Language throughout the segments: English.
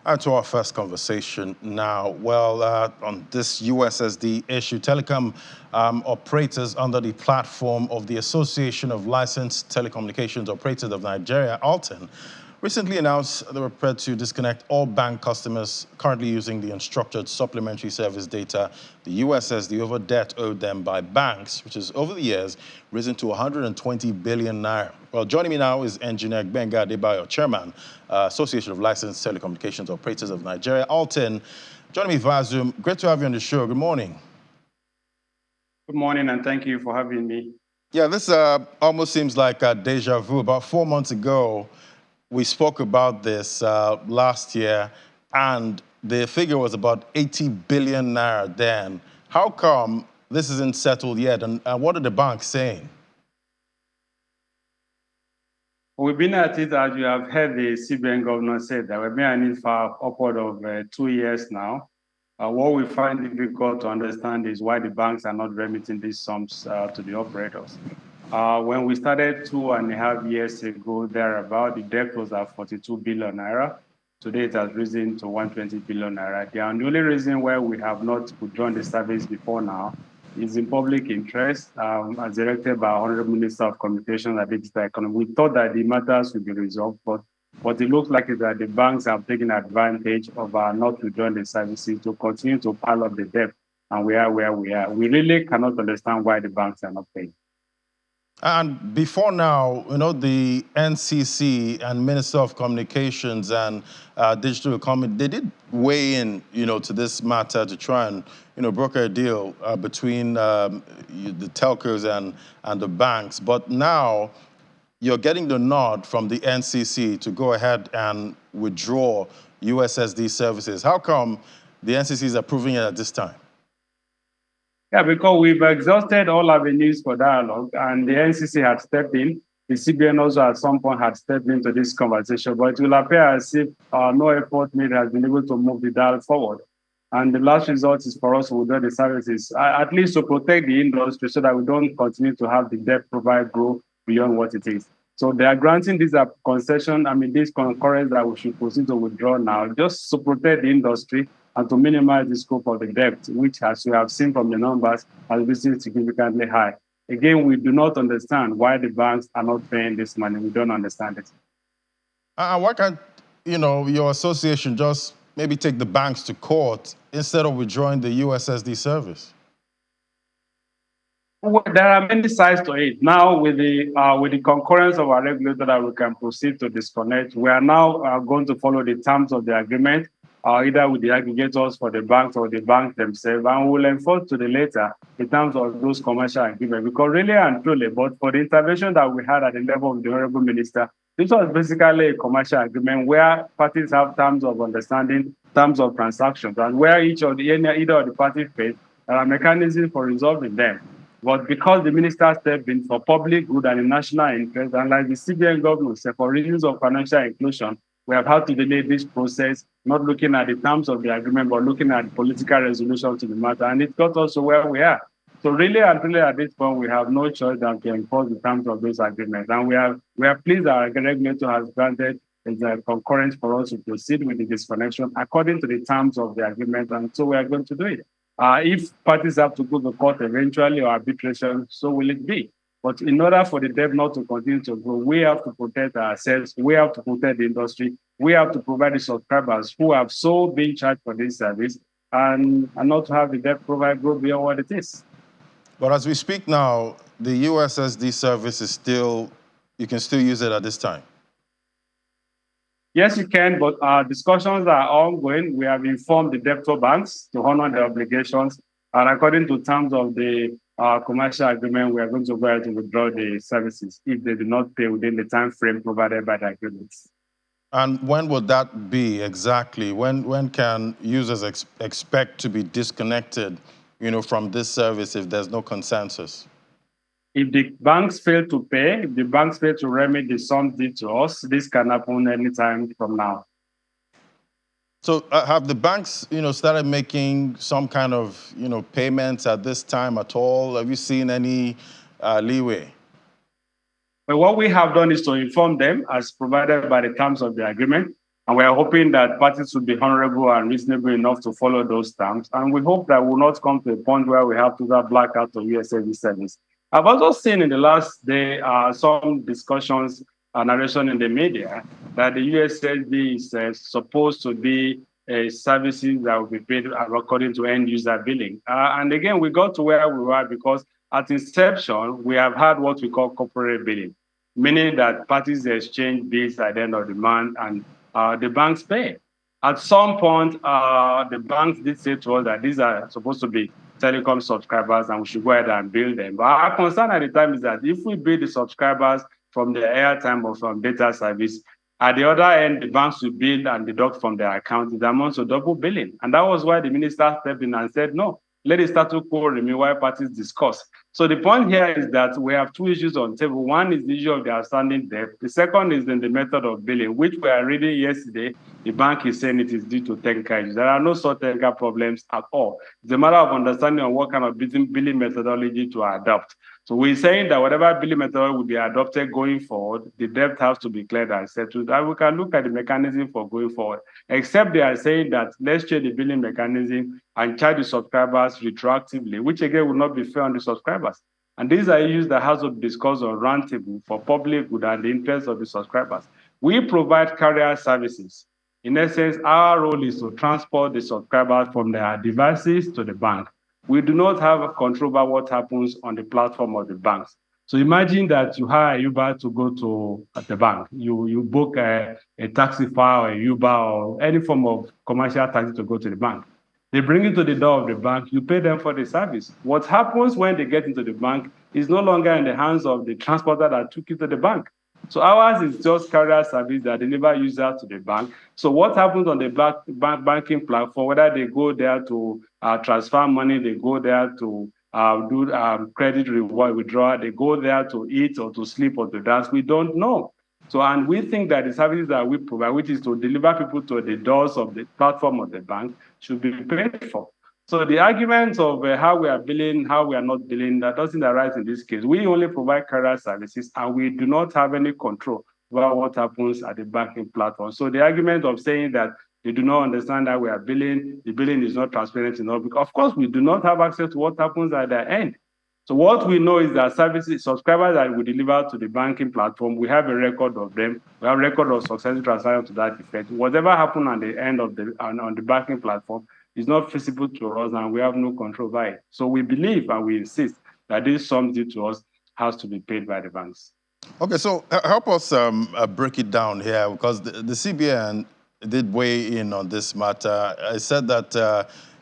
And to our first conversation now. Well, on this USSD issue, telecom operators under the platform of the Association of Licensed Telecommunications Operators of Nigeria, ALTEN, recently announced they were prepared to disconnect all bank customers currently using the unstructured supplementary service data, the USSD, over debt owed them by banks, which has over the years risen to 120 billion naira. Well, joining me now is Engineer Gbenga Adebayo, Chairman, Association of Licensed Telecommunications Operators of Nigeria, ALTEN. Joining me via Zoom. Great to have you on the show. Good morning. Good morning, and thank you for having me. Yeah, this almost seems like a deja vu. About 4 months ago, we spoke about this last year, and the figure was about 80 billion naira then. How come this isn't settled yet, and what are the banks saying? We've been at it, as you have heard the CBN governor said, that we've been at it for upward of 2 years now. What we find difficult to understand is why the banks are not remitting these sums to the operators. When we started 2.5 years ago, thereabout, the debt was at 42 billion naira. Today, it has risen to 120 billion naira. The only reason why we have not withdrawn the service before now is in public interest, as directed by Honorable Minister of Communications and Digital Economy. We thought that the matters would be resolved, but what it looks like is that the banks have taken advantage of not withdrawing the services to continue to pile up the debt, and we are where we are. We really cannot understand why the banks are not paying. And before now, you know, the NCC and Minister of Communications and Digital Economy, they did weigh in, you know, to this matter to try and, you know, broker a deal between the telcos and the banks. But now you're getting the nod from the NCC to go ahead and withdraw USSD services. How come the NCC is approving it at this time? Yeah, because we've exhausted all avenues for dialogue, and the NCC had stepped in. The CBN also at some point had stepped into this conversation, but it will appear as if no effort made has been able to move the dial forward. And the last result is for us to withdraw the services, at least to protect the industry so that we don't continue to have the debt profile grow beyond what it is. So they are granting this concession, this concurrence that we should proceed to withdraw now, just to protect the industry and to minimize the scope of the debt, which, as we have seen from the numbers, has risen significantly high. Again, we do not understand why the banks are not paying this money. We don't understand it. Why can't, you know, your association just maybe take the banks to court instead of withdrawing the USSD service? Well, there are many sides to it. Now, with the concurrence of our regulator that we can proceed to disconnect, we are now going to follow the terms of the agreement, either with the aggregators for the banks or the banks themselves, and we'll enforce to the later in terms of those commercial agreements. Because really and truly, but for the intervention that we had at the level of the Honorable Minister, this was basically a commercial agreement where parties have terms of understanding, terms of transactions, and where either of the parties pays, there are mechanisms for resolving them. But because the minister stepped in for public good and in national interest, and like the CBN government said, for reasons of financial inclusion, we have had to delay this process, not looking at the terms of the agreement, but looking at political resolution to the matter. And it got us to where we are. So really and truly at this point, we have no choice than to enforce the terms of those agreements. And we are pleased that our regulator has granted the concurrence for us to proceed with the disconnection according to the terms of the agreement. And so we are going to do it. If parties have to go to court eventually or arbitration, so will it be. But in order for the debt not to continue to grow, we have to protect ourselves, we have to protect the industry, we have to provide the subscribers who have so been charged for this service and not to have the debt profile grow beyond what it is. But as we speak now, the USSD service is still, you can still use it at this time. Yes, you can, but our discussions are ongoing. We have informed the debtor banks to honor their obligations. And according to terms of the commercial agreement, we are going to go ahead to withdraw the services if they do not pay within the time frame provided by the agreements. And when would that be exactly? When can users expect to be disconnected, you know, from this service if there's no consensus? If the banks fail to pay, if the banks fail to remit the sum due to us, this can happen anytime from now. So have the banks, you know, started making some kind of, you know, payments at this time at all? Have you seen any leeway? But what we have done is to inform them, as provided by the terms of the agreement, And we are hoping that parties will be honorable and reasonable enough to follow those terms. And we hope that we will not come to a point where we have total blackout of USSD service. I've also seen in the last day some discussions and narration in the media that the USSD is supposed to be services that will be paid according to end user billing. And again, we got to where we were because at inception, we have had what we call corporate billing, meaning that parties exchange bills at the end of the month and the banks pay. At some point, the banks did say to us that these are supposed to be telecom subscribers and we should go ahead and bill them. But our concern at the time is that if we bill the subscribers from the airtime or from data service, at the other end, the banks will bill and deduct from their account. It amounts to double billing. And that was why the minister stepped in and said, no, let the status quo remain while parties discuss. So the point here is that we have two issues on the table. One is the issue of the outstanding debt. The second is in the method of billing, which we are reading yesterday. The bank is saying it is due to technical issues. There are no such technical problems at all. It's a matter of understanding on what kind of billing methodology to adopt. So we're saying that whatever billing method will be adopted going forward, the debt has to be cleared and settled. And we can look at the mechanism for going forward, except they are saying that let's change the billing mechanism and charge the subscribers retroactively, which again will not be fair on the subscribers. And these are issues that has to be discussed on roundtable for public good and the interest of the subscribers. We provide carrier services. In essence, our role is to transport the subscribers from their devices to the bank. We do not have control over what happens on the platform of the banks. So imagine that you hire a Uber to go to the bank. You book a taxi fare or a Uber or any form of commercial taxi to go to the bank. They bring you to the door of the bank, you pay them for the service. What happens when they get into the bank is no longer in the hands of the transporter that took you to the bank. So ours is just carrier service that deliver users to the bank. So what happens on the banking platform, whether they go there to transfer money, they go there to do credit reward withdrawal, they go there to eat or to sleep or to dance, we don't know. So, and we think that the services that we provide, which is to deliver people to the doors of the platform of the bank, should be paid for. So the arguments of how we are billing, how we are not billing, that doesn't arise in this case. We only provide carrier services and we do not have any control over what happens at the banking platform. So the argument of saying that they do not understand that we are billing, the billing is not transparent enough, because of course we do not have access to what happens at the end. So what we know is that services, subscribers that we deliver to the banking platform, we have a record of them. We have a record of successful transactions to that effect. Whatever happened on the end of on the banking platform is not feasible to us, and we have no control by it. So we believe and we insist that this sum due to us has to be paid by the banks. Okay, so help us break it down here, because the CBN did weigh in on this matter. I said that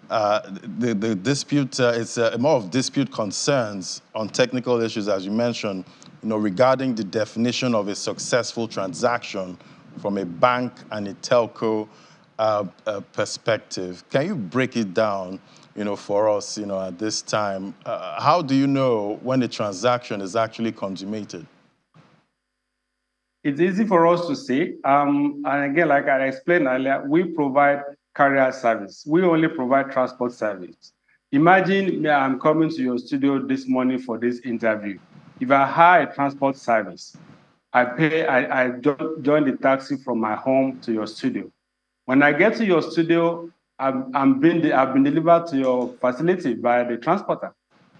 the dispute is more of dispute concerns on technical issues, as you mentioned, regarding the definition of a successful transaction from a bank and a telco perspective. Can you break it down, for us, at this time? How do you know when a transaction is actually consummated? It's easy for us to see. And again, like I explained earlier, we provide carrier service. We only provide transport service. Imagine I'm coming to your studio this morning for this interview. If I hire a transport service, I join the taxi from my home to your studio. When I get to your studio, I've been delivered to your facility by the transporter.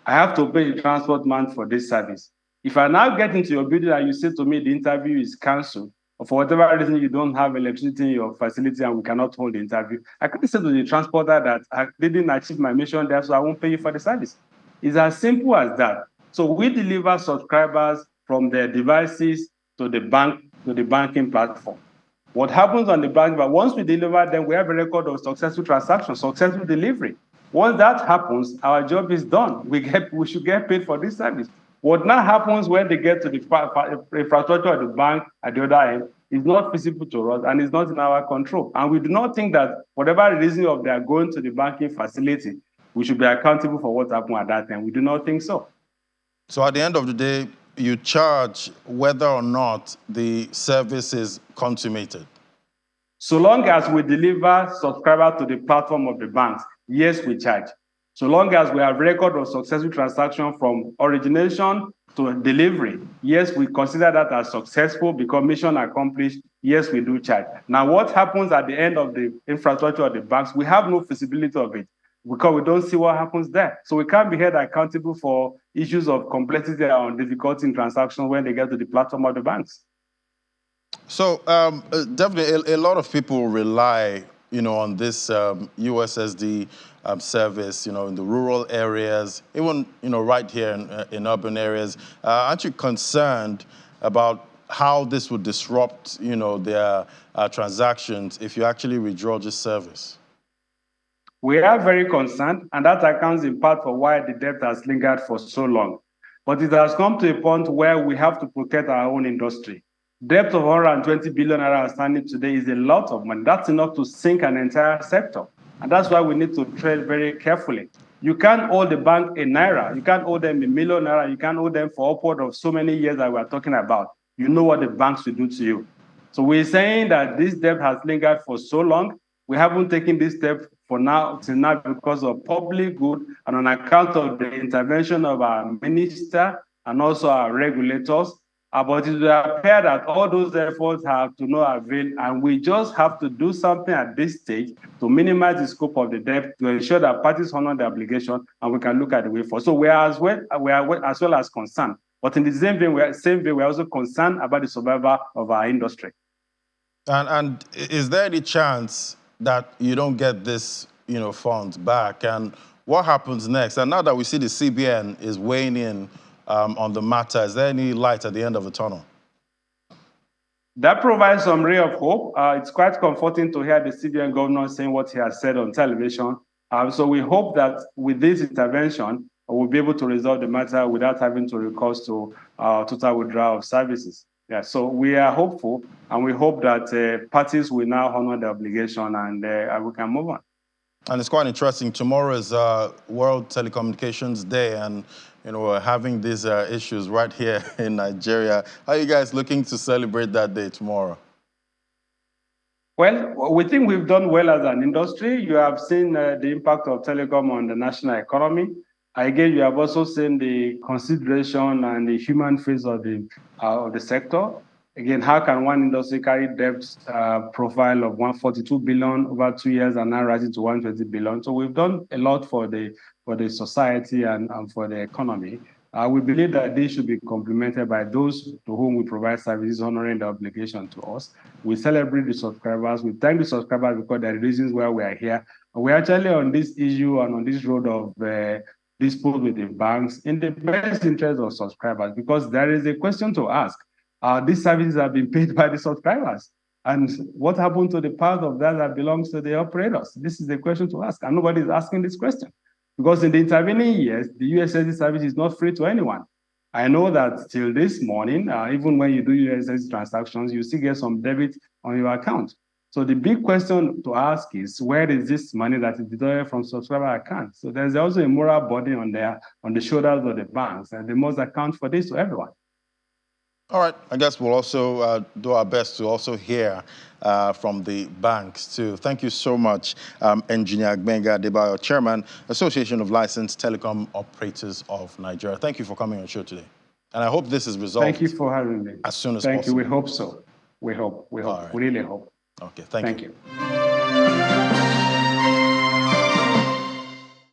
I have to pay the transport man for this service. If I now get into your building and you say to me the interview is cancelled, or for whatever reason you don't have electricity in your facility and we cannot hold the interview, I can say to the transporter that I didn't achieve my mission there, so I won't pay you for the service. It's as simple as that. So we deliver subscribers from their devices to the bank, to the banking platform. What happens on the bank, but once we deliver them, we have a record of successful transactions, successful delivery. Once that happens, our job is done. We should get paid for this service. What now happens when they get to the infrastructure of the bank at the other end is not feasible to us and is not in our control. And we do not think that whatever reason of they are going to the banking facility, we should be accountable for what happened at that time. We do not think so. So at the end of the day, you charge whether or not the service is consummated? So long as we deliver subscribers to the platform of the banks, yes, we charge. So long as we have record of successful transaction from origination to delivery, yes, we consider that as successful because mission accomplished, Yes, we do charge. Now, what happens at the end of the infrastructure of the banks, we have no visibility of it because we don't see what happens there. So we can't be held accountable for issues of complexity or difficulty in transactions when they get to the platform of the banks. So definitely a lot of people rely, on this USSD service, in the rural areas, even, right here in urban areas. Aren't you concerned about how this would disrupt, their transactions if you actually withdraw this service? We are very concerned, and that accounts in part for why the debt has lingered for so long. But it has come to a point where we have to protect our own industry. Debt of 120 billion naira outstanding today is a lot of money. That's enough to sink an entire sector. And that's why we need to tread very carefully. You can't owe the bank a naira. You can't owe them a million naira. You can't owe them for upward of so many years that we're talking about. You know what the banks will do to you. So we're saying that this debt has lingered for so long. We haven't taken this step for now till now because of public good and on account of the intervention of our minister and also our regulators. But it will appear that all those efforts have to no avail, and we just have to do something at this stage to minimize the scope of the debt to ensure that parties honor the obligation, and we can look at the way forward. So we are as well as concerned. But in the same way, we're also concerned about the survival of our industry. And is there any chance that you don't get this, funds back? And what happens next? And now that we see the CBN is weighing in on the matter, is there any light at the end of the tunnel? That provides some ray of hope. It's quite comforting to hear the CBN governor saying what he has said on television. So we hope that with this intervention, we'll be able to resolve the matter without having to recourse to total withdrawal of services. Yeah, so we are hopeful, and we hope that parties will now honor the obligation and we can move on. And it's quite interesting. Tomorrow is World Telecommunications Day, and we're having these issues right here in Nigeria. How are you guys looking to celebrate that day tomorrow? Well, we think we've done well as an industry. You have seen the impact of telecom on the national economy. Again, you have also seen the consideration and the human face of the sector. Again, how can one industry carry debt profile of 142 billion over 2 years and now rising to 120 billion? So we've done a lot for the society and for the economy. We believe that this should be complemented by those to whom we provide services honoring the obligation to us. We celebrate the subscribers. We thank the subscribers because there are reasons why we are here. And we're actually on this issue and on this road of dispute with the banks in the best interest of subscribers, because there is a question to ask. These services have been paid by the subscribers. And what happened to the part of that belongs to the operators? This is the question to ask, and nobody is asking this question. Because in the intervening years, the USSD service is not free to anyone. I know that till this morning, even when you do USSD transactions, you still get some debit on your account. So the big question to ask is, where is this money that is deducted from subscriber accounts? So there's also a moral burden on the shoulders of the banks, and they must account for this to everyone. All right, I guess we'll also do our best to also hear from the banks too. Thank you so much, Engineer Gbenga Adebayo, Chairman, Association of Licensed Telecom Operators of Nigeria. Thank you for coming on the show today. And I hope this is resolved. Thank you for having me. As soon as possible. Thank you, we hope so. We hope, Right. we really hope. Okay, thank you. Thank you.